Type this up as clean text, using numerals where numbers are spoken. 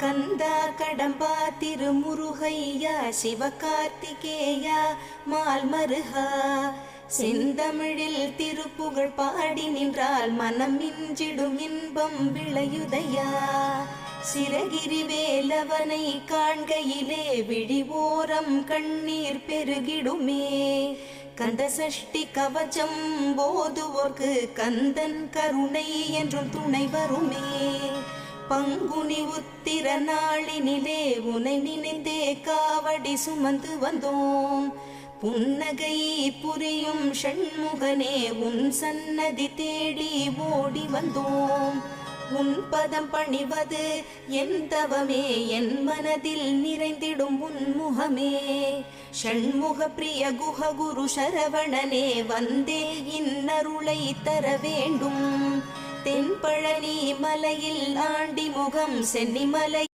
கந்தா கடம்பா திருமுருகையா சிவகார்த்திகேயா மால்மருகா செந்தமிழில் திருப்புகழ் பாடி நின்றால் மனம் மிஞ்சிடும் இன்பம் விளையுதையா. சிரகிரி வேலவனை காண்கையிலே விழி ஓரம் கண்ணீர் பெருகிடுமே. கந்த சஷ்டி கவச்சம் போதுவோர்க்கு கந்தன் கருணை என்றும் துணை வருமே. பங்குனி உத்திர நாளினிலே உனை நினைந்தே காவடி சுமந்து வந்தோம். புன்னகை புரியும் ஷண்முகனே உன் சன்னதி தேடி ஓடி வந்தோம். உன் பதம் பணிவது என் தவமே, என் மனதில் நிறைந்திடும் உன்முகமே. ஷண்முக பிரிய குஹ குரு சரவணனே வந்தே இன்னருளை தர வேண்டும். தென்பழனி மலையில் ஆண்டி முகம் சென்னிமலை